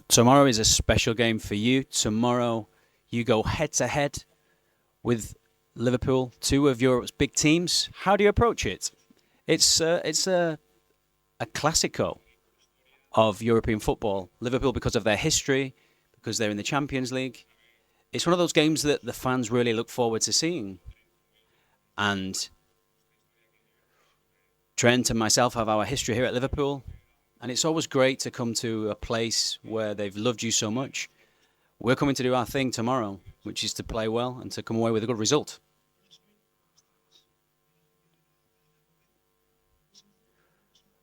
Tomorrow is a special game for you. Tomorrow you go head to head with Liverpool, two of Europe's big teams. How do you approach it? It's a Clásico of European football. Liverpool, because of their history, because they're in the Champions League. It's one of those games that the fans really look forward to seeing. And Trent and myself have our history here at Liverpool. And it's always great to come to a place where they've loved you so much. We're coming to do our thing tomorrow, which is to play well and to come away with a good result.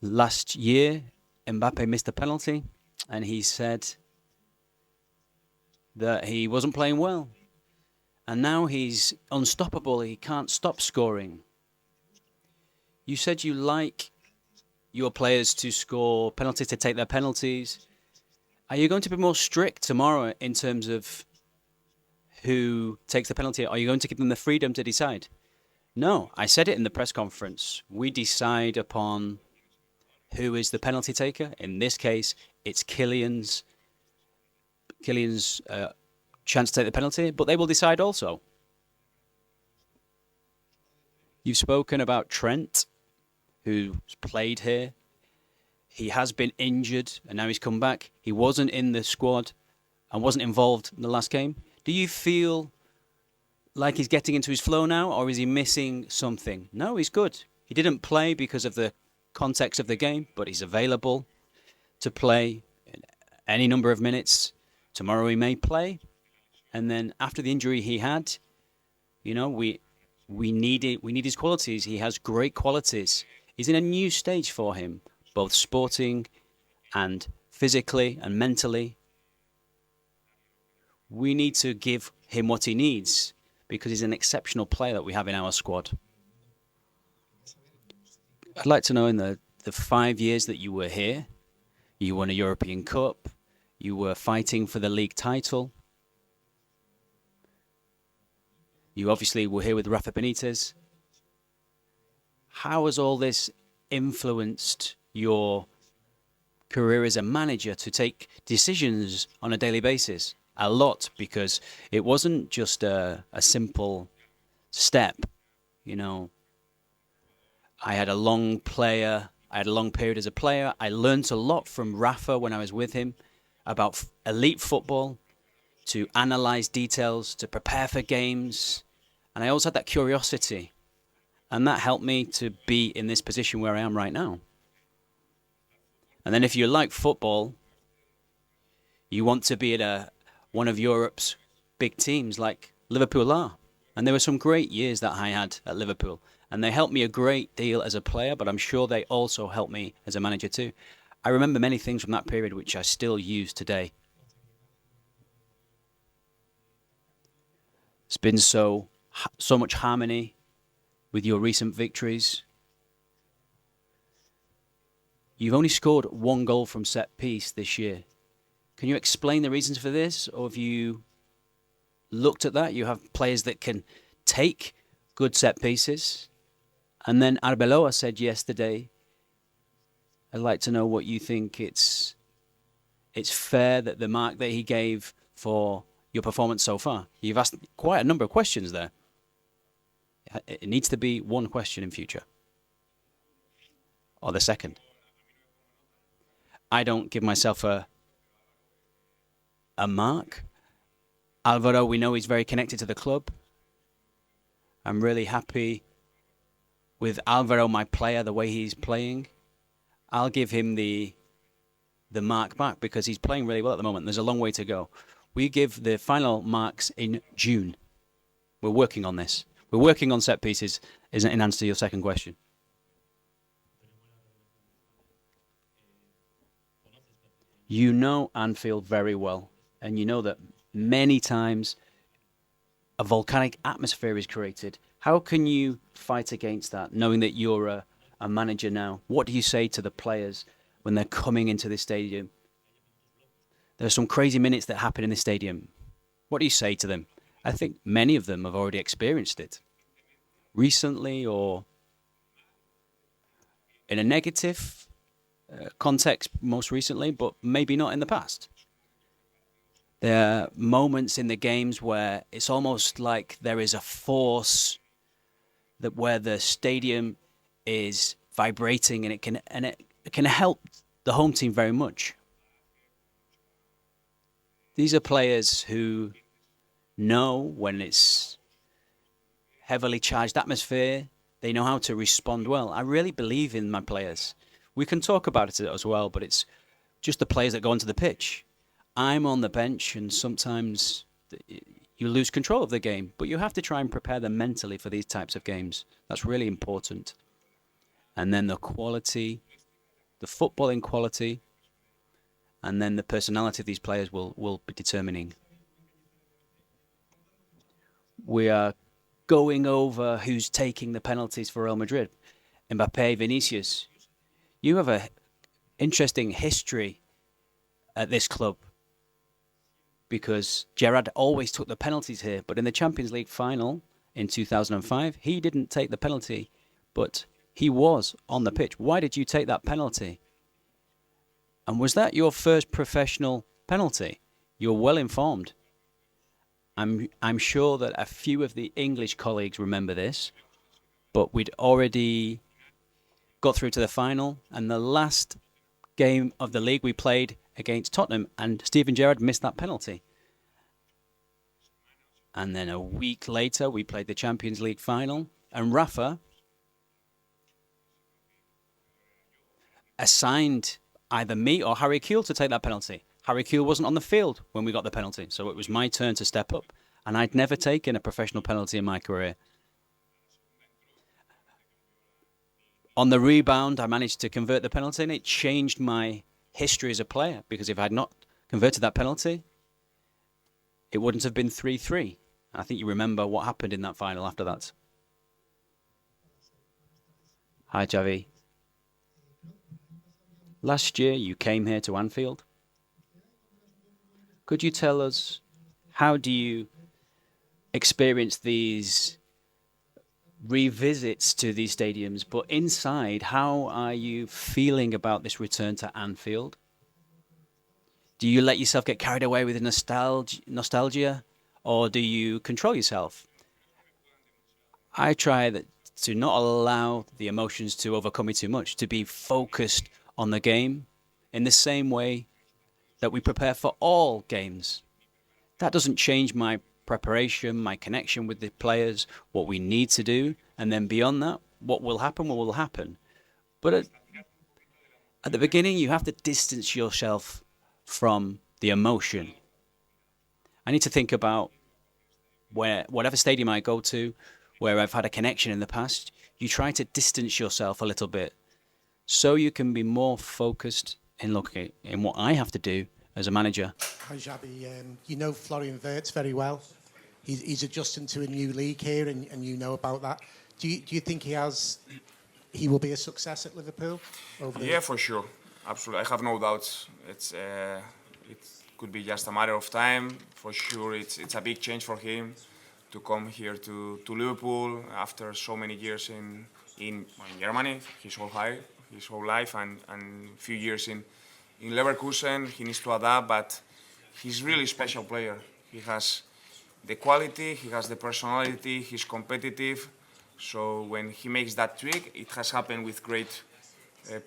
Last year, Mbappe missed a penalty, and he said that he wasn't playing well. And now he's unstoppable. He can't stop scoring. You said you like your players to score penalties, to take their penalties. Are you going to be more strict tomorrow in terms of who takes the penalty? Are you going to give them the freedom to decide? No, I said it in the press conference. We decide upon who is the penalty taker. In this case, it's Kylian's chance to take the penalty, but they will decide also. You've spoken about Trent, who's played here. He has been injured, and now he's come back. He wasn't in the squad and wasn't involved in the last game. Do you feel like he's getting into his flow now, or is he missing something? No, he's good. He didn't play because of the context of the game, but he's available to play any number of minutes. Tomorrow he may play. And then after the injury he had, we need his qualities. He has great qualities. He's in a new stage for him, both sporting and physically and mentally. We need to give him what he needs because he's an exceptional player that we have in our squad. I'd like to know, in the 5 years that you were here, you won a European Cup, you were fighting for the league title. You obviously were here with Rafa Benitez. How has all this influenced your career as a manager to take decisions on a daily basis? A lot, because it wasn't just a simple step. I had a long period as a player. I learned a lot from Rafa when I was with him about elite football, to analyze details, to prepare for games. And I always had that curiosity. And that helped me to be in this position where I am right now. And then if you like football, you want to be at one of Europe's big teams like Liverpool are. And there were some great years that I had at Liverpool. And they helped me a great deal as a player, but I'm sure they also helped me as a manager too. I remember many things from that period which I still use today. It's been so much harmony with your recent victories. You've only scored 1 goal from set piece this year. Can you explain the reasons for this, or have you looked at that? You have players that can take good set pieces. And then Arbeloa said yesterday, I'd like to know what you think. It's fair that the mark that he gave for your performance so far. You've asked quite a number of questions there. It needs to be one question in future. Or the second. I don't give myself a mark. Alvaro, we know he's very connected to the club. I'm really happy with Alvaro, my player, the way he's playing. I'll give him the mark back because he's playing really well at the moment. There's a long way to go. We give the final marks in June. We're working on this. We're working on set pieces, in answer to your second question. You know Anfield very well, and you know that many times a volcanic atmosphere is created. How can you fight against that, knowing that you're a manager now? What do you say to the players when they're coming into this stadium? There are some crazy minutes that happen in this stadium. What do you say to them? I think many of them have already experienced it. Recently or in a negative context most recently, but maybe not in the past. There are moments in the games where it's almost like there is a force that where the stadium is vibrating, and it can help the home team very much. These are players who know when it's heavily charged atmosphere. They know how to respond well. I really believe in my players. We can talk about it as well, but it's just the players that go onto the pitch. I'm on the bench, and sometimes you lose control of the game, but you have to try and prepare them mentally for these types of games. That's really important. And then the quality, the footballing quality, and then the personality of these players will be determining. We are going over who's taking the penalties for Real Madrid. Mbappe, Vinicius. You have an interesting history at this club because Gerrard always took the penalties here, but in the Champions League final in 2005, he didn't take the penalty, but he was on the pitch. Why did you take that penalty? And was that your first professional penalty? You're well informed. I'm sure that a few of the English colleagues remember this, but we'd already got through to the final, and the last game of the league we played against Tottenham, and Steven Gerrard missed that penalty. And then a week later, we played the Champions League final, and Rafa assigned either me or Harry Kewell to take that penalty. Harry Kewell wasn't on the field when we got the penalty, so it was my turn to step up. And I'd never taken a professional penalty in my career. On the rebound, I managed to convert the penalty, and it changed my history as a player, because if I'd not converted that penalty, it wouldn't have been 3-3. I think you remember what happened in that final after that. Hi, Xavi. Last year, you came here to Anfield. Could you tell us, how do you experience these revisits to these stadiums? But inside, how are you feeling about this return to Anfield? Do you let yourself get carried away with nostalgia, or do you control yourself? I try to not allow the emotions to overcome me too much, to be focused on the game in the same way that we prepare for all games. That doesn't change my preparation, my connection with the players, what we need to do, and then beyond that, what will happen. But at the beginning, you have to distance yourself from the emotion. I need to think about whatever stadium I go to, where I've had a connection in the past, you try to distance yourself a little bit so you can be more focused in looking in what I have to do as a manager. Hi, Xabi. You know Florian Wirtz very well. He's adjusting to a new league here, and you know about that. Do you think he will be a success at Liverpool? Yeah, for sure. Absolutely. I have no doubts. It could be just a matter of time. For sure, it's a big change for him to come here to Liverpool after so many years in Germany, his whole life, and a few years in Leverkusen. He needs to adapt, but he's really special player. He has the quality, he has the personality, he's competitive. So when he makes that trick, it has happened with great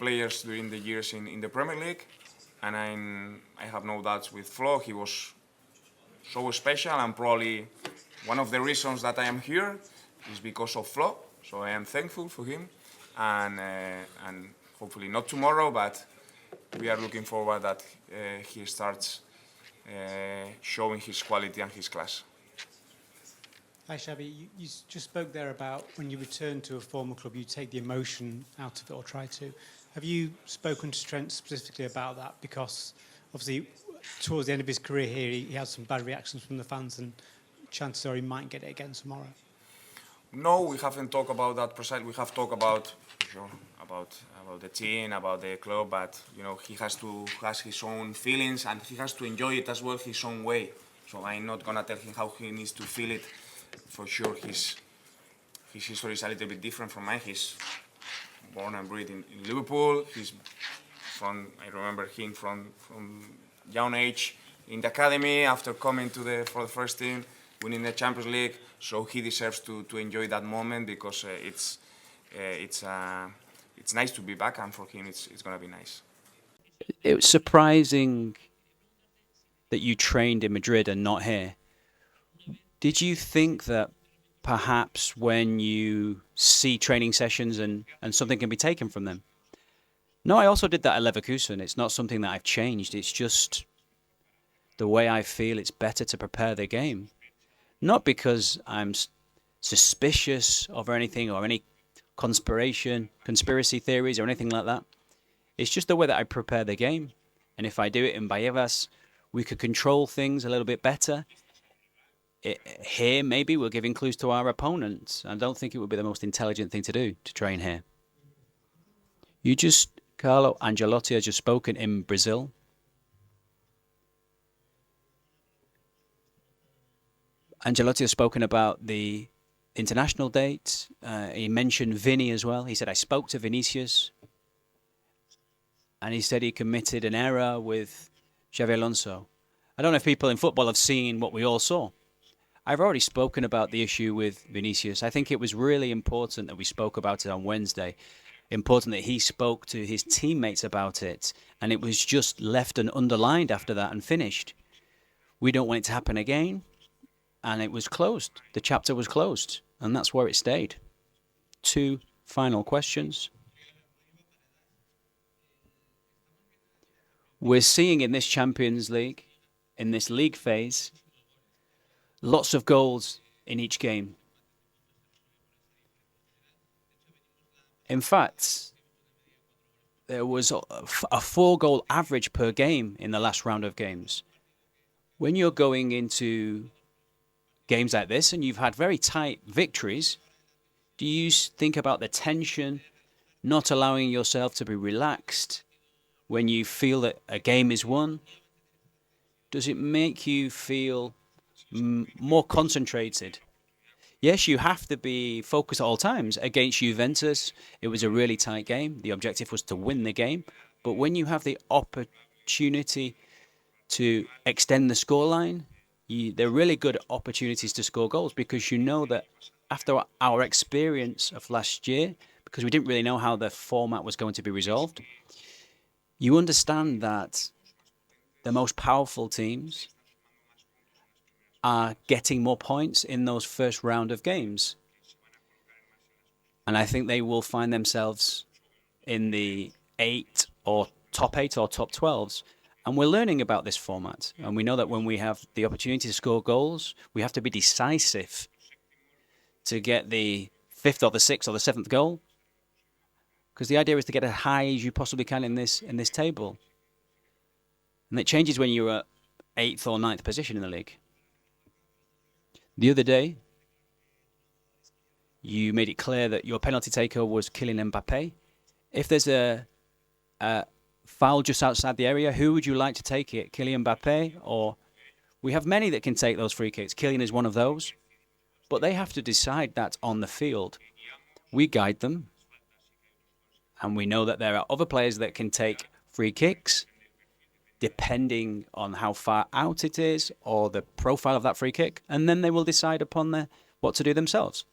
players during the years in the Premier League. And I have no doubts with Flo. He was so special, and probably one of the reasons that I am here is because of Flo. So I am thankful for him, and hopefully not tomorrow, but we are looking forward that he starts showing his quality and his class. Hi, Xabi. You just spoke there about when you return to a former club, you take the emotion out of it, or try to. Have you spoken to Trent specifically about that? Because obviously, towards the end of his career here, he had some bad reactions from the fans, and chances are he might get it again tomorrow. No, we haven't talked about that precisely. We have talked about, sure, about the team, about the club, but he has his own feelings, and he has to enjoy it as well his own way. So I'm not gonna tell him how he needs to feel it. For sure, his history is a little bit different from mine. He's born and bred in Liverpool. I remember him from young age in the academy after coming for the first team, winning the Champions League. So he deserves to enjoy that moment because it's nice to be back, and for him it's gonna be nice. It was surprising that you trained in Madrid and not here. Did you think that perhaps when you see training sessions and something can be taken from them? No, I also did that at Leverkusen. It's not something that I've changed. It's just the way I feel it's better to prepare the game. Not because I'm suspicious of anything or any conspiracy theories or anything like that. It's just the way that I prepare the game. And if I do it in Bayevas, we could control things a little bit better. Here, maybe we're giving clues to our opponents. I don't think it would be the most intelligent thing to do, to train here. Carlo Ancelotti has just spoken in Brazil. Ancelotti has spoken about the international dates. He mentioned Vini as well. He said, I spoke to Vinicius. And he said he committed an error with Xabi Alonso. I don't know if people in football have seen what we all saw. I've already spoken about the issue with Vinicius. I think it was really important that we spoke about it on Wednesday. Important that he spoke to his teammates about it. And it was just left and underlined after that and finished. We don't want it to happen again. And it was closed. The chapter was closed. And that's where it stayed. 2 final questions. We're seeing in this Champions League, in this league phase, lots of goals in each game. In fact, there was a 4-goal average per game in the last round of games. When you're going into games like this and you've had very tight victories, do you think about the tension, not allowing yourself to be relaxed when you feel that a game is won? Does it make you feel more concentrated? Yes, you have to be focused at all times. Against Juventus, it was a really tight game. The objective was to win the game. But when you have the opportunity to extend the scoreline, they're really good opportunities to score goals, because you know that after our experience of last year, because we didn't really know how the format was going to be resolved, you understand that the most powerful teams are getting more points in those first round of games. And I think they will find themselves in the top 8 or top 12s. And we're learning about this format. And we know that when we have the opportunity to score goals, we have to be decisive to get the 5th or the 6th or the 7th goal. Because the idea is to get as high as you possibly can in this table. And it changes when you're at 8th or 9th position in the league. The other day, you made it clear that your penalty taker was Kylian Mbappe. If there's a foul just outside the area, who would you like to take it? Kylian Mbappe? Or we have many that can take those free kicks. Kylian is one of those. But they have to decide that on the field. We guide them. And we know that there are other players that can take free kicks, depending on how far out it is or the profile of that free kick. And then they will decide upon what to do themselves.